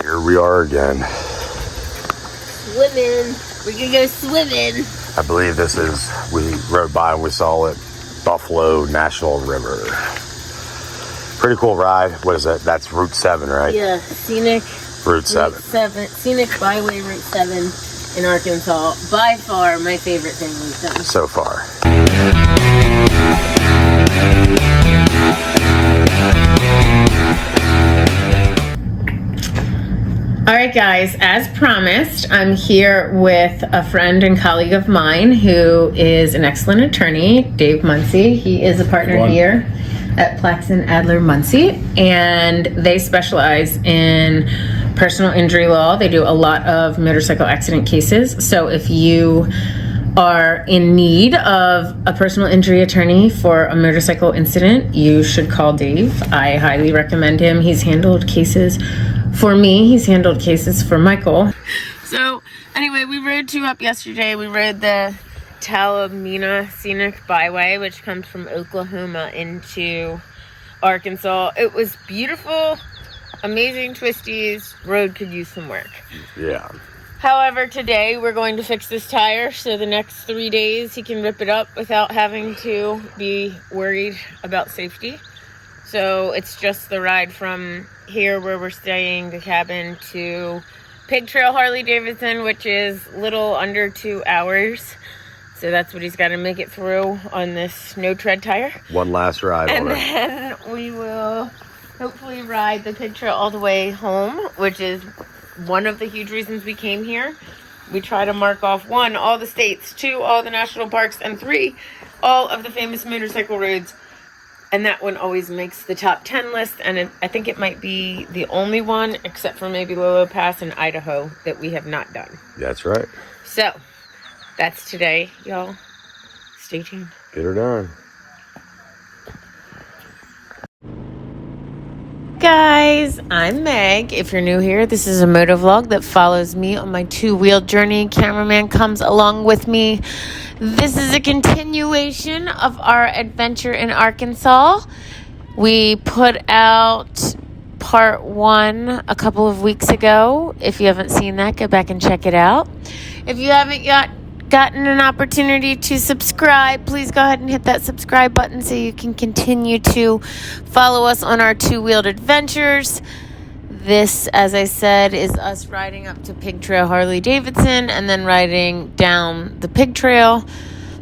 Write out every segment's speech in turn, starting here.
Here we are again. Swimming. We're gonna go swimming. I believe we rode by and we saw it, Buffalo National River. Pretty cool ride. What is that? That's Route 7, right? Yeah, scenic. Route 7. Scenic byway Route 7 in Arkansas. By far my favorite thing we've done. So far. All right, guys, as promised, I'm here with a friend and colleague of mine who is an excellent attorney, Dave Muncie. He is a partner here at Plaxton Adler Muncie, and they specialize in personal injury law. They do a lot of motorcycle accident cases. So if you are in need of a personal injury attorney for a motorcycle incident, you should call Dave. I highly recommend him. He's handled cases for me. He's handled cases for Michael. So anyway, we rode 2 up yesterday. We rode the Talamina Scenic Byway, which comes from Oklahoma into Arkansas. It was beautiful, amazing twisties. Road could use some work. Yeah. However, today we're going to fix this tire, so the next 3 days he can rip it up without having to be worried about safety. So it's just the ride from here where we're staying, the cabin, to Pig Trail Harley Davidson, which is little under 2 hours. So that's what he's got to make it through on this no tread tire. One last ride. And then we will hopefully ride the Pig Trail all the way home, which is one of the huge reasons we came here. We try to mark off 1, all the states, 2, all the national parks, and 3, all of the famous motorcycle roads. And that one always makes the top 10 list, and I think it might be the only one, except for maybe Lolo Pass in Idaho, that we have not done. That's right. So, that's today, y'all. Stay tuned. Get her done. Guys, I'm Meg. If you're new here, this is a moto vlog that follows me on my 2-wheel journey. Cameraman comes along with me. This is a continuation of our adventure in Arkansas. We put out part 1 a couple of weeks ago. If you haven't seen that, go back and check it out. If you haven't yet gotten an opportunity to subscribe, please go ahead and hit that subscribe button so you can continue to follow us on our 2-wheeled adventures. This, as I said, is us riding up to Pig Trail Harley Davidson and then riding down the Pig Trail.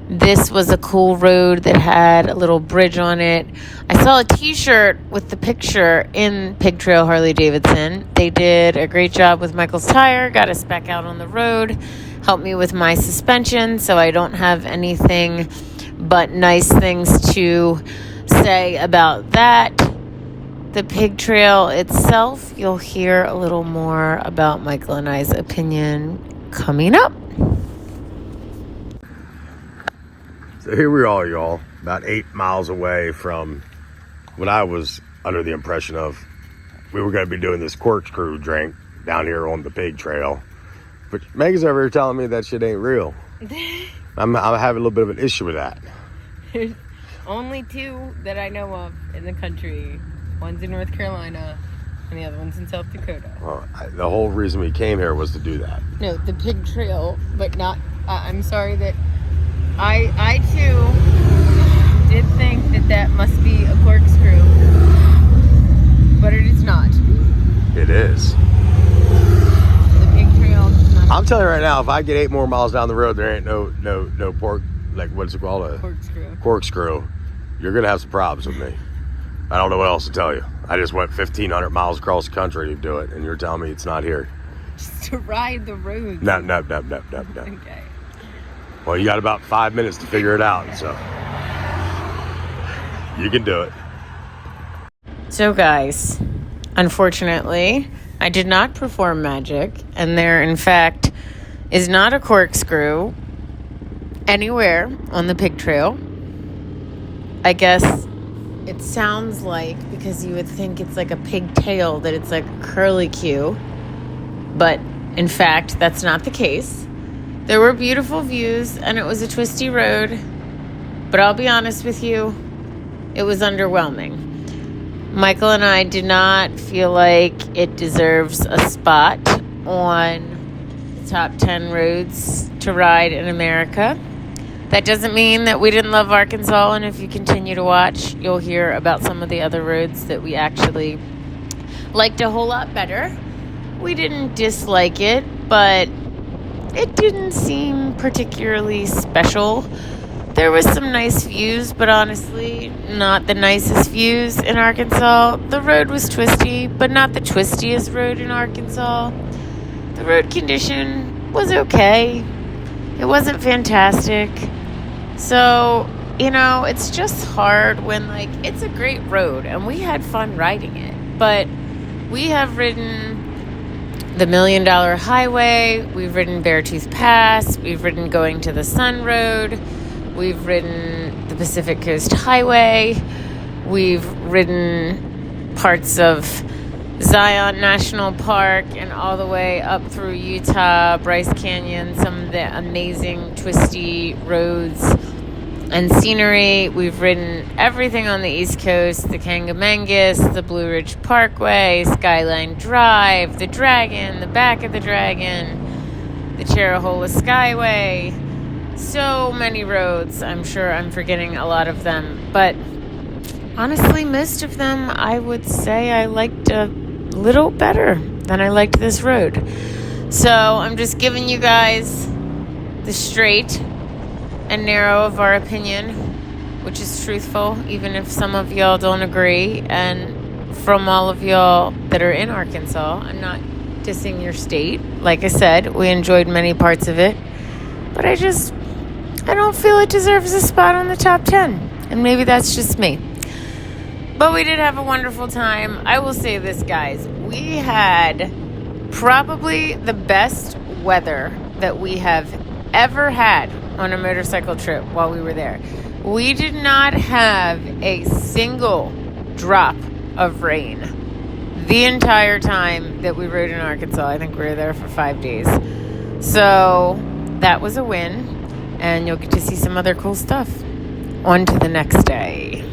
This was a cool road that had a little bridge on it. I saw a t-shirt with the picture in Pig Trail Harley Davidson. They did a great job with Michael's tire, got us back out on the road, helped me with my suspension, so I don't have anything but nice things to say about that. The Pig Trail itself, you'll hear a little more about Michael and I's opinion coming up. So here we are, y'all, about 8 miles away from what I was under the impression of. We were going to be doing this corkscrew drink down here on the Pig Trail. But Megan's over here telling me that shit ain't real. I'm having a little bit of an issue with that. There's only 2 that I know of in the country. One's in North Carolina, and the other one's in South Dakota. Well, the whole reason we came here was to do that. No, the Pig Trail, but not... I'm sorry that... I too did think that must be a corkscrew, but it is not. It is. The Pig Trail. I'm telling you right now, if I get 8 more miles down the road, there ain't no pork, like what's it called? A corkscrew. You're gonna have some problems with me. I don't know what else to tell you. I just went 1,500 miles across the country to do it, and you're telling me it's not here. Just to ride the road. No. Okay. Well, you got about 5 minutes to figure it out, so you can do it. So, guys, unfortunately, I did not perform magic, and there, in fact, is not a corkscrew anywhere on the Pig Trail. I guess it sounds like, because you would think it's like a pigtail, that it's like a curlicue, but in fact, that's not the case. There were beautiful views, and it was a twisty road, but I'll be honest with you, it was underwhelming. Michael and I do not feel like it deserves a spot on the top 10 roads to ride in America. That doesn't mean that we didn't love Arkansas, and if you continue to watch, you'll hear about some of the other roads that we actually liked a whole lot better. We didn't dislike it, but it didn't seem particularly special. There was some nice views, but honestly, not the nicest views in Arkansas. The road was twisty, but not the twistiest road in Arkansas. The road condition was okay. It wasn't fantastic. So, it's just hard when, it's a great road, and we had fun riding it. But we have ridden the $1 Million Highway, we've ridden Beartooth Pass, we've ridden Going to the Sun Road, we've ridden the Pacific Coast Highway, we've ridden parts of Zion National Park and all the way up through Utah, Bryce Canyon, some of the amazing twisty roads and scenery. We've ridden everything on the East Coast, the Kangamangas, the Blue Ridge Parkway, Skyline Drive, the Dragon, the back of the Dragon, the Cherrahola Skyway. So many roads. I'm sure I'm forgetting a lot of them. But honestly, most of them I would say I liked a little better than I liked this road. So I'm just giving you guys the straight and narrow of our opinion, which is truthful, even if some of y'all don't agree. And from all of y'all that are in Arkansas, I'm not dissing your state. Like I said, we enjoyed many parts of it, but I don't feel it deserves a spot on the top 10. And maybe that's just me. But we did have a wonderful time. I will say this, guys. We had probably the best weather that we have ever had on a motorcycle trip while we were there. We did not have a single drop of rain the entire time that we rode in Arkansas. I think we were there for 5 days. So that was a win, and you'll get to see some other cool stuff. On to the next day.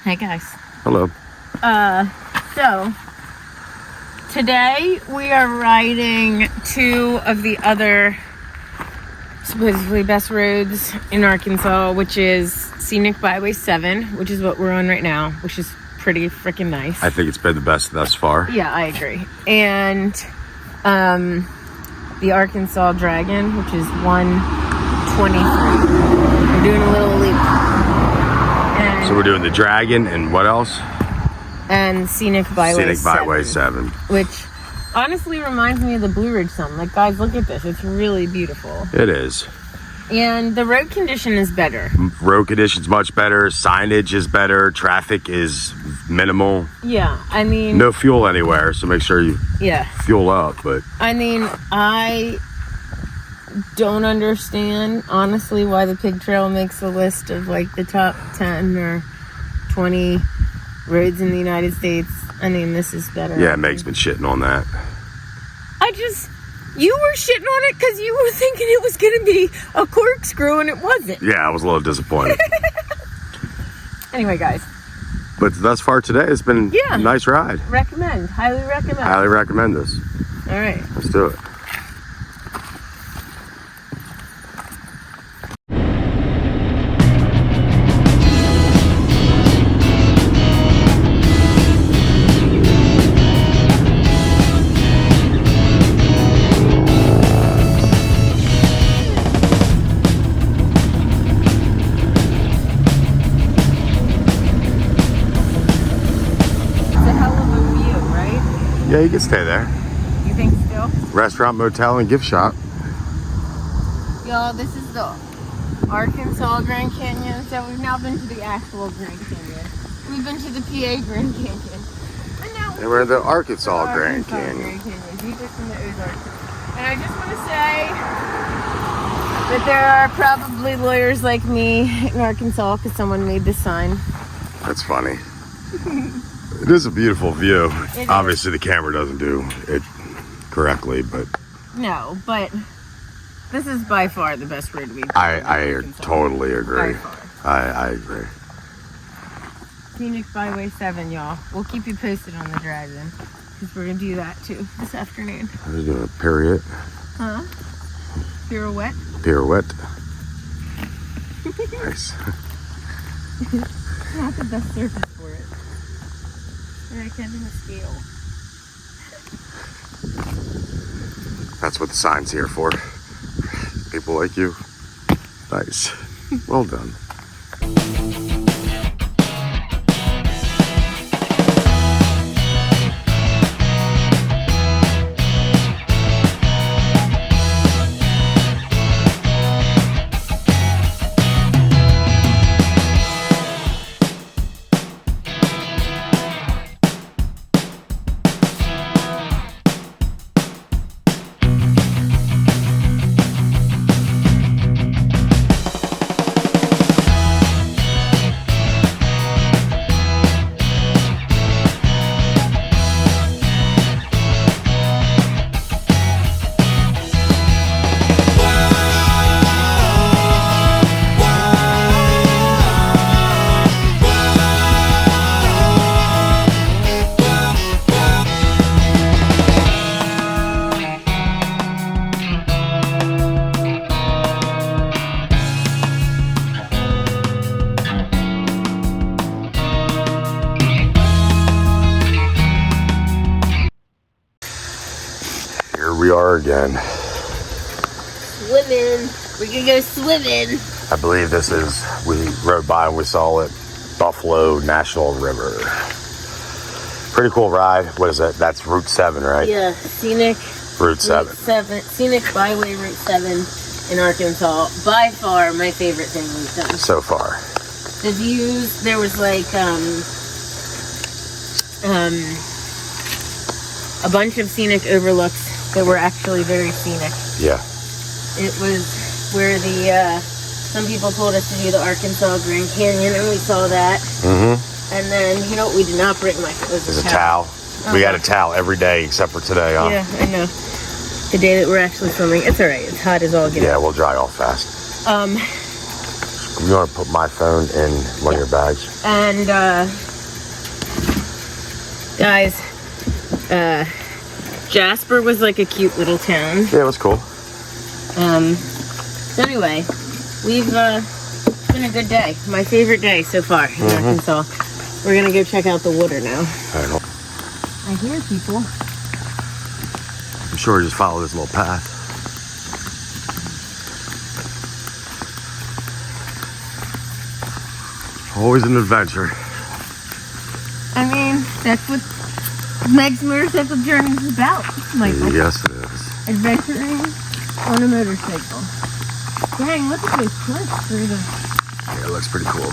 Hey guys. Hello. So today we are riding two of the other supposedly best roads in Arkansas, which is Scenic Byway 7, which is what we're on right now, which is pretty freaking nice. I think it's been the best thus far. Yeah, I agree. And the Arkansas Dragon, which is 123. We're doing a little leap. And So we're doing the Dragon and what else? And Scenic Byway 7. Which honestly reminds me of the Blue Ridge some. Like, guys, look at this. It's really beautiful. It is. And the road condition is better. Road condition's much better. Signage is better. Traffic is minimal. Yeah, I mean... No fuel anywhere, so make sure you fuel up. But I mean, I don't understand, honestly, why the Pig Trail makes a list of, the top 10 or 20 roads in the United States. I mean, this is better. Yeah, Meg's been shitting on that. You were shitting on it because you were thinking it was going to be a corkscrew and it wasn't. Yeah, I was a little disappointed. Anyway, guys. But thus far today, it's been a nice ride. Recommend. Highly recommend. Highly recommend this. All right. Let's do it. Yeah, you can stay there. You think still? Restaurant, motel, and gift shop. Y'all, this is the Arkansas Grand Canyon. So we've now been to the actual Grand Canyon. We've been to the PA Grand Canyon. And we're in the Arkansas Grand Canyon. Deep in the Ozarks. And I just want to say that there are probably lawyers like me in Arkansas because someone made this sign. That's funny. It is a beautiful view. It Obviously, the camera doesn't do it correctly, but... No, but this is by far the best road we've I totally agree. By far. I agree. Scenic Byway 7, y'all. We'll keep you posted on the drive-in, because we're going to do that too this afternoon. We're doing a pirouette. Huh? Pirouette? Pirouette. Nice. Not the best surface for it. Yeah, I can't do a scale. That's what the sign's here for. People like you. Nice. Well done. Here we are again. Swimming. We're going to go swimming. I believe this is, we rode by and we saw it, Buffalo National River. Pretty cool ride. What is it? That's Route 7, right? Yeah, Scenic Route 7. Scenic Byway Route 7 in Arkansas. By far my favorite thing we've done. So far. The views, there was like a bunch of scenic overlooks that were actually very scenic. Yeah. It was where the some people told us to do the Arkansas Grand Canyon, and we saw that. Mm-hmm. And then, you know what we did not bring? Like, it was There's a towel. We had a towel every day except for today, huh? Yeah, I know. The day that we're actually swimming, it's all right. It's hot as all get out. Yeah, we'll dry off fast. You want to put my phone in one of your bags? And guys, Jasper was like a cute little town. Yeah, it was cool. So anyway, we've it's been a good day. My favorite day so far in Arkansas. We're gonna go check out the water now. I hear people. I'm sure we just follow this little path. Always an adventure. I mean, that's what Meg's motorcycle journey is about, Michael. Yes, it is. Adventuring on a motorcycle. Dang, look at those cliffs through the... Yeah, it looks pretty cool.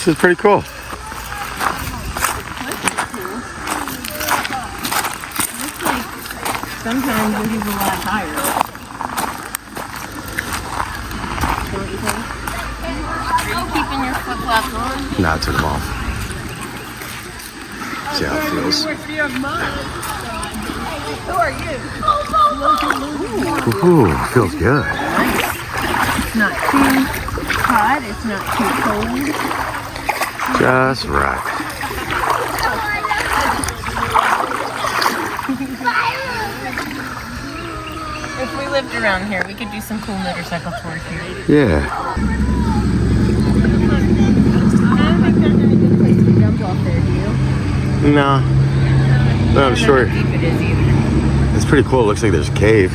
This is pretty cool. Looks like sometimes when he's a lot higher. Don't you think? Are you keeping your flip-flops on? Nah, I took them off. See how it feels. Who are you? Ooh, feels good. It's not too hot, it's not too cold. Just right. If we lived around here, we could do some cool motorcycle tours here. Yeah. I don't think there's any good place to jump off there, do you? No. No, I'm sure. I don't know how deep it is either. It's pretty cool. It looks like there's a cave.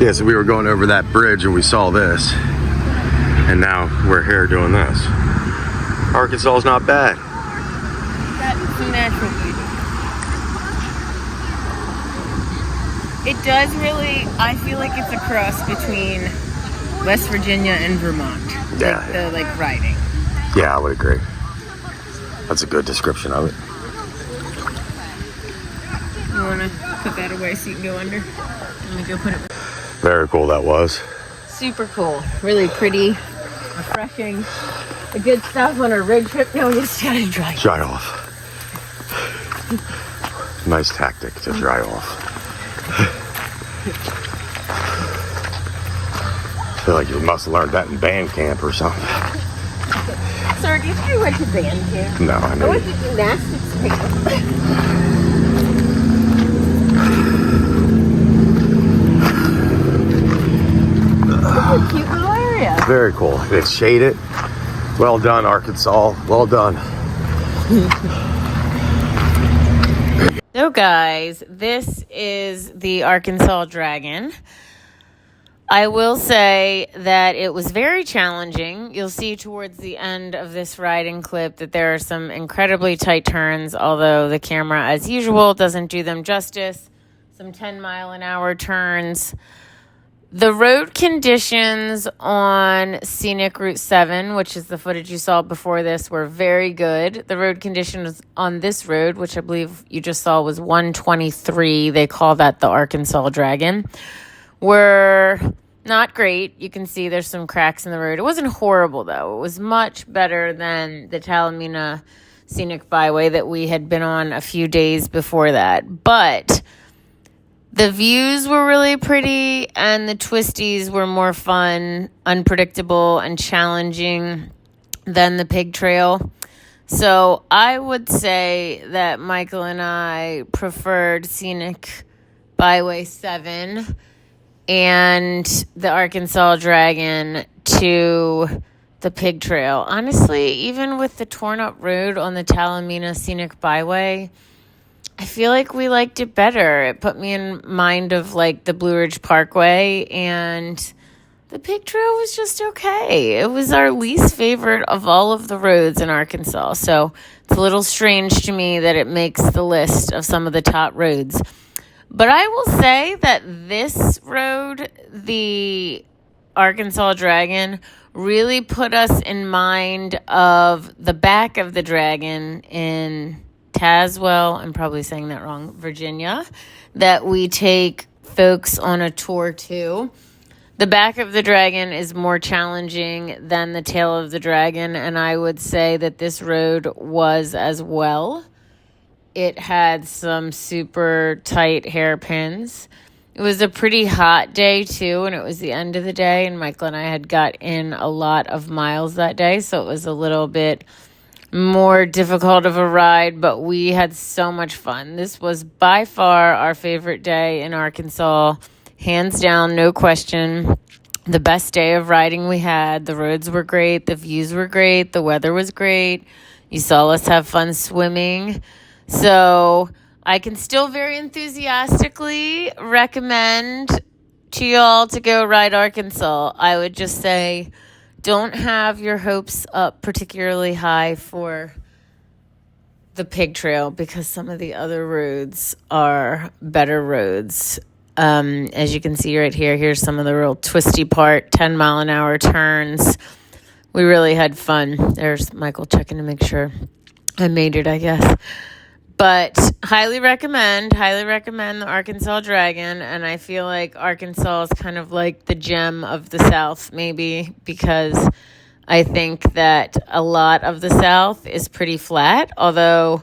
Yeah, so we were going over that bridge and we saw this. And now we're here doing this. Arkansas is not bad. That some natural beauty. It does really, I feel like it's a cross between West Virginia and Vermont. Yeah. Like the riding. Yeah, I would agree. That's a good description of it. You want to put that away so you can go under? Let me go put it. Very cool that was. Super cool. Really pretty. Refreshing. The good stuff on a road trip. No, you just gotta dry. Dry off. Nice tactic to dry off. I feel like you must have learned that in band camp or something. Sir, do you think you went to band camp? No, I know. I went to gymnastics camp. It's a cute little area. Very cool. It's shaded. Well done, Arkansas. Well done. So guys, this is the Arkansas Dragon. I will say that it was very challenging. You'll see towards the end of this riding clip that there are some incredibly tight turns, although the camera, as usual, doesn't do them justice. Some 10-mile-an-hour turns. The road conditions on Scenic Route 7, which is the footage you saw before this, were very good. The road conditions on this road, which I believe you just saw was 123, they call that the Arkansas Dragon, were not great. You can see there's some cracks in the road. It wasn't horrible, though. It was much better than the Talamina Scenic Byway that we had been on a few days before that. But the views were really pretty, and the twisties were more fun, unpredictable, and challenging than the pig trail. So I would say that Michael and I preferred Scenic Byway 7 and the Arkansas Dragon to the pig trail. Honestly, even with the torn up road on the Talamina Scenic Byway, I feel like we liked it better. It put me in mind of like the Blue Ridge Parkway, and the pig trail was just okay. It was our least favorite of all of the roads in Arkansas. So it's a little strange to me that it makes the list of some of the top roads. But I will say that this road, the Arkansas Dragon, really put us in mind of the back of the Dragon in Tazewell, I'm probably saying that wrong, Virginia, that we take folks on a tour to. The back of the Dragon is more challenging than the tail of the Dragon, and I would say that this road was as well. It had some super tight hairpins. It was a pretty hot day, too, and it was the end of the day, and Michael and I had got in a lot of miles that day, so it was a little bit more difficult of a ride, but we had so much fun. This was by far our favorite day in Arkansas. Hands down, no question. The best day of riding we had. The roads were great. The views were great. The weather was great. You saw us have fun swimming. So I can still very enthusiastically recommend to y'all to go ride Arkansas. I would just say, don't have your hopes up particularly high for the pig trail, because some of the other roads are better roads. As you can see right here, here's some of the real twisty part, 10-mile-an-hour turns. We really had fun. There's Michael checking to make sure I made it, I guess. But highly recommend the Arkansas Dragon, and I feel like Arkansas is kind of like the gem of the South, maybe, because I think that a lot of the South is pretty flat, although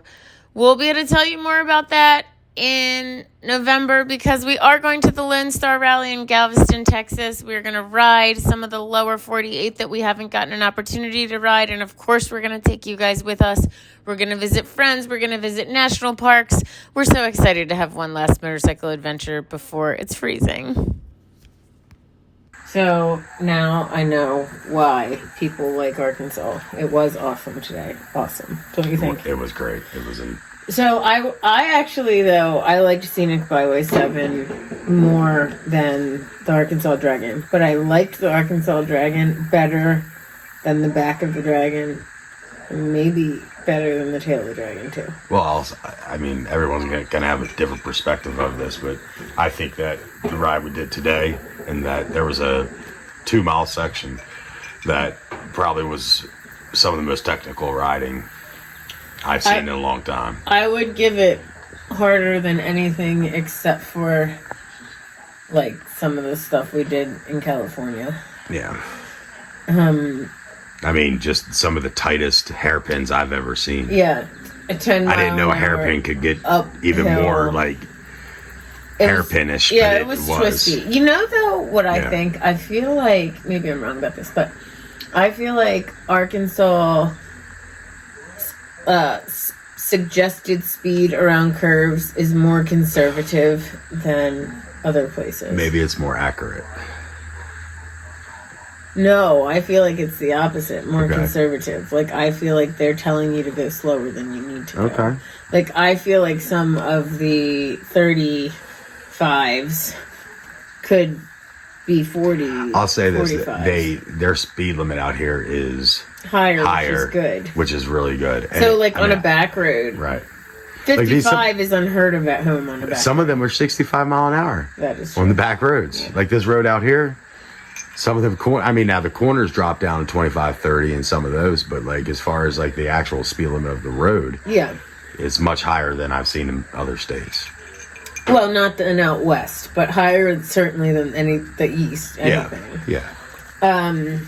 we'll be able to tell you more about that in November, because we are going to the Lone Star Rally in Galveston, Texas. We're going to ride some of the lower 48 that we haven't gotten an opportunity to ride, and of course we're going to take you guys with us. We're going to visit friends. We're going to visit national parks. We're so excited to have one last motorcycle adventure before it's freezing. So now I know why people like Arkansas. It was awesome today. Awesome. Don't you think? It was great. It was So I actually, though, I liked Scenic Byway 7 more than the Arkansas Dragon. But I liked the Arkansas Dragon better than the back of the Dragon. Maybe better than the Tail of the Dragon, too. Well, I mean, everyone's going to have a different perspective of this, but I think that the ride we did today, and that there was a 2-mile section that probably was some of the most technical riding I've seen in a long time. I would give it harder than anything except for, like, some of the stuff we did in California. Yeah. I mean, just some of the tightest hairpins I've ever seen. Yeah. A 10-mile. I didn't know a hairpin could get even more, like, hairpinish. Yeah, it was twisty. You know, though, what I think? I feel like, maybe I'm wrong about this, but I feel like Arkansas suggested speed around curves is more conservative than other places. Maybe it's more accurate. No, I feel like it's the opposite, more conservative. Like, I feel like they're telling you to go slower than you need to go. Okay. Like, I feel like some of the 35s could be 40. I'll say 45s. this, their speed limit out here is higher, which is good. Which is really good. So, like, on a back road. Right. 55 is unheard of at home on a back Some of them are 65 mile an hour. That is true. On the back roads. Like this road out here. Some of them, now the corners drop down to 25, 30 in some of those, but like as far as like the actual speed limit of the road, it's much higher than I've seen in other states. Well, not in out west, but higher certainly than the east. Anything. Yeah. But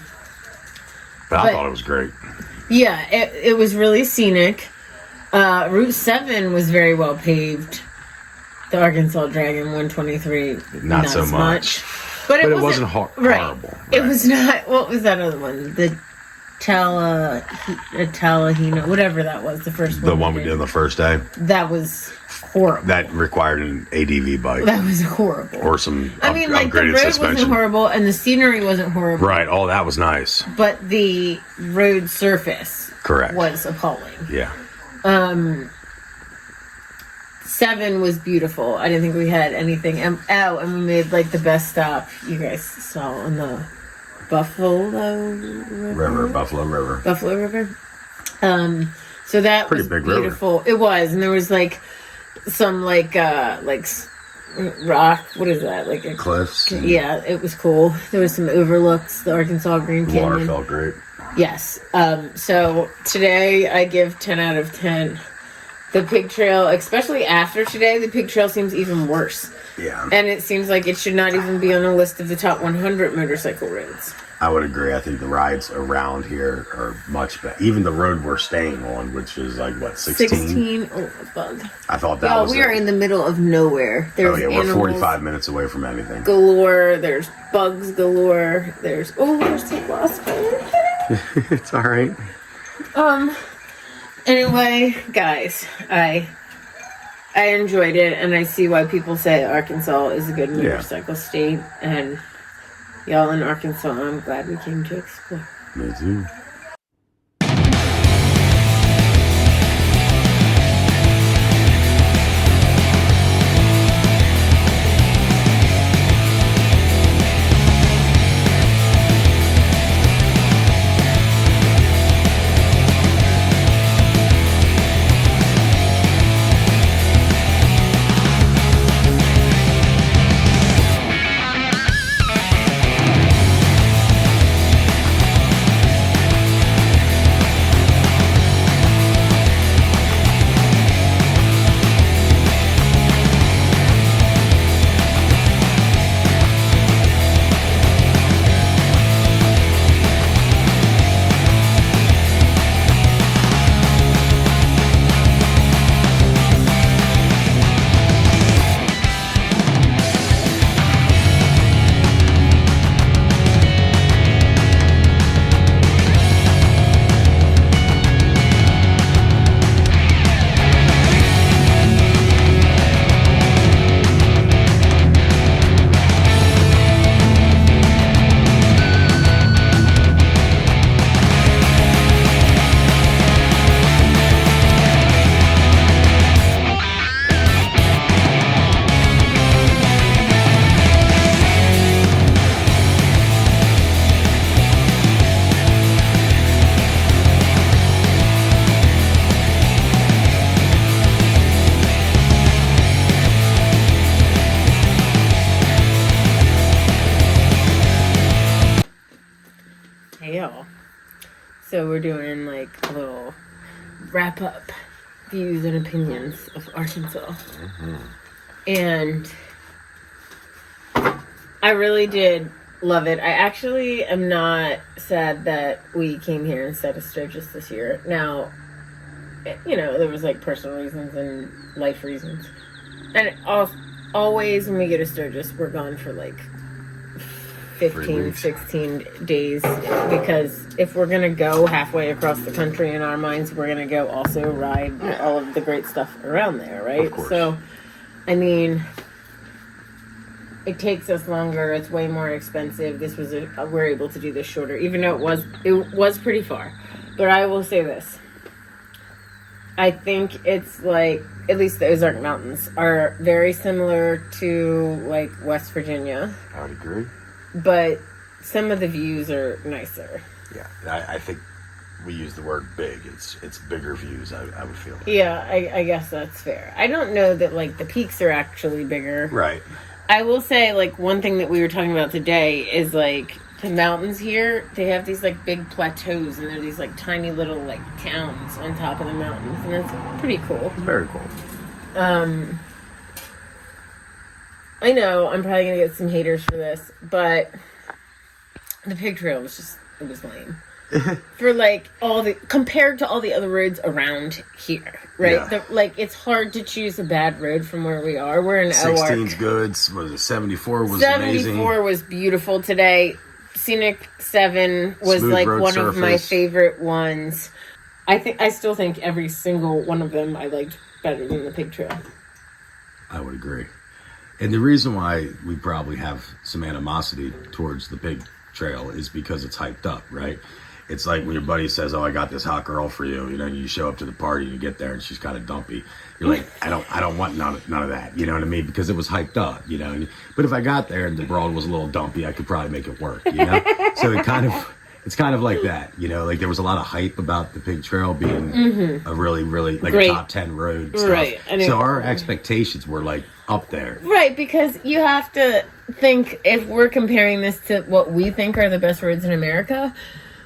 I thought it was great. Yeah, it was really scenic. Route 7 was very well paved. The Arkansas Dragon 123, not so much. But it wasn't horrible. Right. It was not. What was that other one? The Talahina, whatever that was, the first one. The one we did on the first day? That was horrible. That required an ADV bike. That was horrible. Or some like the road suspension. wasn't horrible and the scenery wasn't horrible. Right. Oh, that was nice. But the road surface was appalling. Yeah. 7 was beautiful. I didn't think we had anything. And we made like the best stop you guys saw on the Buffalo River. Buffalo River. So that pretty was big beautiful. River. It was, and there was like some like rock. What is that? Like a cliffs. Yeah, it was cool. There was some overlooks. The Arkansas Green Canyon. Water felt great. Yes. So today I give 10 out of 10. The pig trail, especially after today, the pig trail seems even worse. Yeah. And it seems like it should not even be on a list of the top 100 motorcycle roads. I would agree. I think the rides around here are much better. Even the road we're staying on, which is like, what, 16? 16? Oh, a bug. I thought that was... we are in the middle of nowhere. There's we're 45 minutes away from anything. Galore. There's bugs galore. There's the glass. It's all right. Anyway, guys, I enjoyed it, and I see why people say Arkansas is a good motorcycle state, and y'all in Arkansas, I'm glad we came to explore. Me too. So we're doing like a little wrap up views and opinions of Arkansas. Mm-hmm. And I really did love it. I actually am not sad that we came here instead of Sturgis this year. Now, you know, there was like personal reasons and life reasons. And always when we go to Sturgis, we're gone for like 15, 16 days. Because if we're going to go halfway across the country in our minds, we're going to go also ride all of the great stuff around there, right? So, I mean, it takes us longer. It's way more expensive. We're able to do this shorter, even though it was pretty far. But I will say this. I think it's like, at least the Ozark Mountains are very similar to like West Virginia. I would agree. But some of the views are nicer. Yeah, I think we use the word big. It's bigger views, I would feel like. Yeah, I guess that's fair. I don't know that like the peaks are actually bigger. Right. I will say, like, one thing that we were talking about today is, like, the mountains here, they have these, like, big plateaus, and they're these, like, tiny little, like, towns on top of the mountains, and that's pretty cool. Very cool. I know I'm probably going to get some haters for this, but the pig trail was it was lame. For, like, compared to all the other roads around here, right? Yeah. It's hard to choose a bad road from where we are. We're in 16's good. Was it 74 was 74 amazing. 74 was beautiful today. Scenic 7 was, smooth like, one surface. Of my favorite ones. I still think every single one of them I liked better than the pig trail. I would agree. And the reason why we probably have some animosity towards the pig trail is because it's hyped up, right? It's like when your buddy says, "Oh, I got this hot girl for you." You know, you show up to the party and you get there and she's kind of dumpy. You're like, I don't want none of that. You know what I mean? Because it was hyped up. You know. But if I got there and the broad was a little dumpy, I could probably make it work. You know. So it's kind of like that. You know, like there was a lot of hype about the pig trail being a really, really like great. A top 10 road. Stuff. Right. So our expectations were like up there. Right, because you have to think if we're comparing this to what we think are the best roads in America.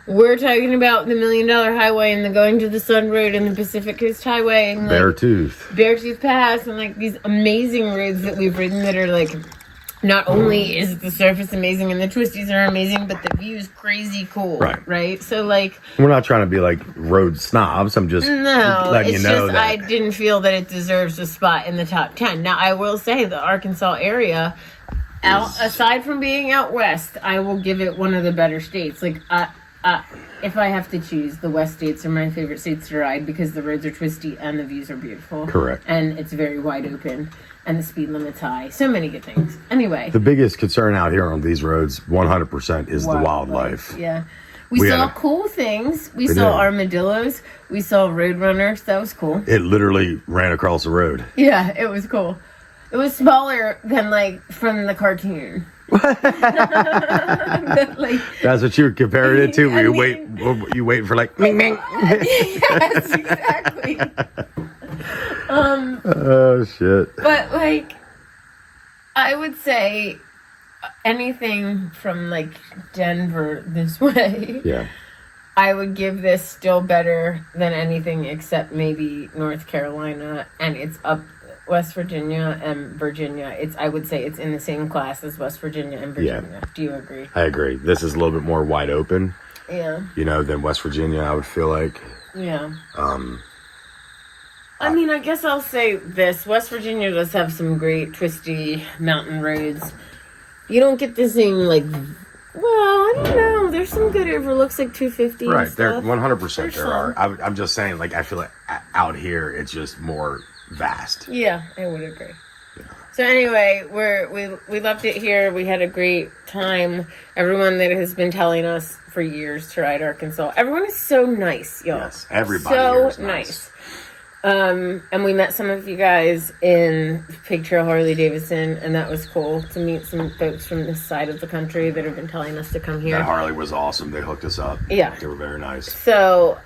We're talking about the $1 Million Highway and the Going to the Sun Road and the Pacific Coast Highway and like, Beartooth Pass and like these amazing roads that we've ridden that are like, not only is the surface amazing and the twisties are amazing, but the view's crazy cool. Right? So like, we're not trying to be like road snobs. I'm just letting you know that I didn't feel that it deserves a spot in the top 10. Now I will say the Arkansas area, aside from being out west, I will give it one of the better states. Like if I have to choose, the West states are my favorite states to ride because the roads are twisty and the views are beautiful. Correct. And it's very wide open and the speed limit's high. So many good things. Anyway. The biggest concern out here on these roads, 100%, is the wildlife. Yeah. We saw cool things. We saw armadillos. We saw roadrunners. That was cool. It literally ran across the road. Yeah, it was cool. It was smaller than, like, from the cartoon. That's what you were comparing it to? You waiting for like ming ming? Yes, exactly. Oh shit. But like, I would say anything from like Denver this way. Yeah. I would give this still better than anything except maybe North Carolina, and it's up West Virginia and Virginia. I would say it's in the same class as West Virginia and Virginia. Yeah. Do you agree? I agree. This is a little bit more wide open. Yeah. You know, than West Virginia, I would feel like. Yeah. I mean, I guess I'll say this. West Virginia does have some great twisty mountain roads. You don't get the same, like, well, I don't know. There's some good overlooks, like 250 right, and stuff. There 100% there are. I'm just saying, like, I feel like out here, it's just more vast. Yeah, I would agree. Yeah. So anyway, we loved it here. We had a great time. Everyone that has been telling us for years to ride Arkansas, everyone is so nice, y'all. Yes, everybody here is nice. And we met some of you guys in Pig Trail Harley Davidson, and that was cool to meet some folks from this side of the country that have been telling us to come here. That Harley was awesome. They hooked us up. Yeah. They were very nice. So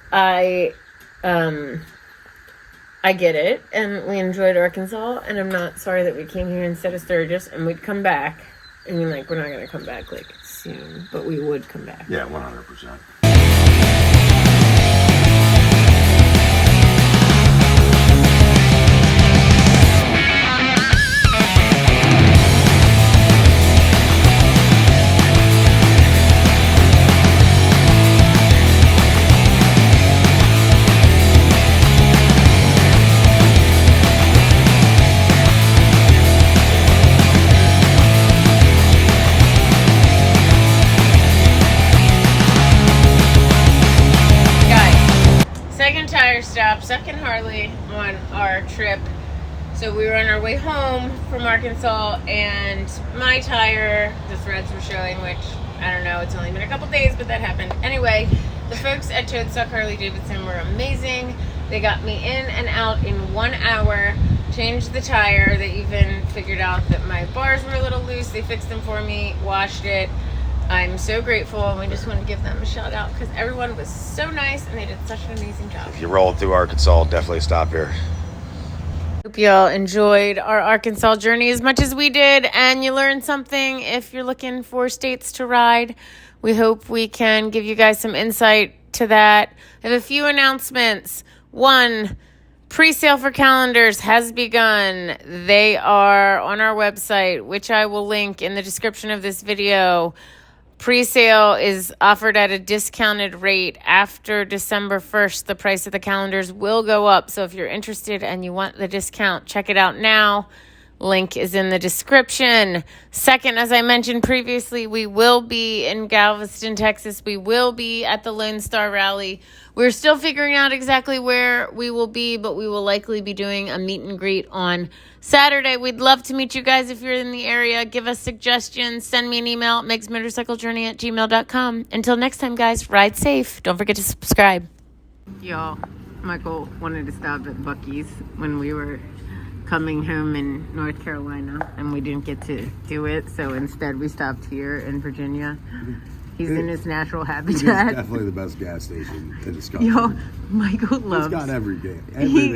I get it, and we enjoyed Arkansas, and I'm not sorry that we came here instead of Sturgis, and we'd come back. I mean, like, we're not going to come back, like, soon, but we would come back. Yeah, 100%. our trip. So we were on our way home from Arkansas, and my tire, the threads were showing, which, I don't know, it's only been a couple days, but that happened. Anyway, the folks at Toadstock Harley-Davidson were amazing. They got me in and out in 1 hour, changed the tire. They even figured out that my bars were a little loose. They fixed them for me, washed it. I'm so grateful, and we just want to give them a shout out because everyone was so nice and they did such an amazing job. If you roll through Arkansas, definitely stop here. Hope y'all enjoyed our Arkansas journey as much as we did, and you learned something if you're looking for states to ride. We hope we can give you guys some insight to that. I have a few announcements. One, pre-sale for calendars has begun. They are on our website, which I will link in the description of this video. Pre-sale is offered at a discounted rate. After December 1st, the price of the calendars will go up. So if you're interested and you want the discount, check it out now. Link is in the description. Second, as I mentioned previously, we will be in Galveston, Texas. We will be at the Lone Star Rally. We're still figuring out exactly where we will be, but we will likely be doing a meet and greet on Saturday. We'd love to meet you guys if you're in the area. Give us suggestions. Send me an email at megsmotorcyclejourney@gmail.com. Until next time, guys, ride safe. Don't forget to subscribe. Y'all, Michael wanted to stop at Buc-ee's when we were coming home in North Carolina, and we didn't get to do it, so instead we stopped here in Virginia. He's in his natural habitat. It's definitely the best gas station in this country. Yo, Michael loves. He's got everything.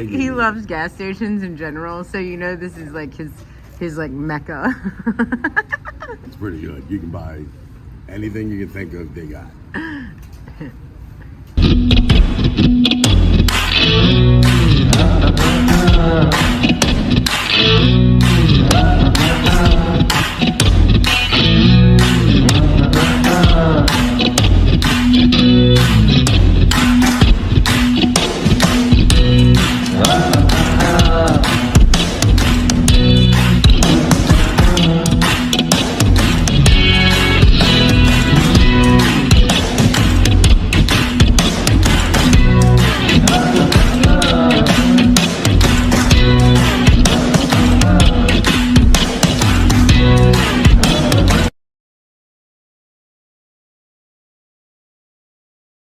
He loves gas stations in general, so you know this is like his like mecca. It's pretty good. You can buy anything you can think of. They got.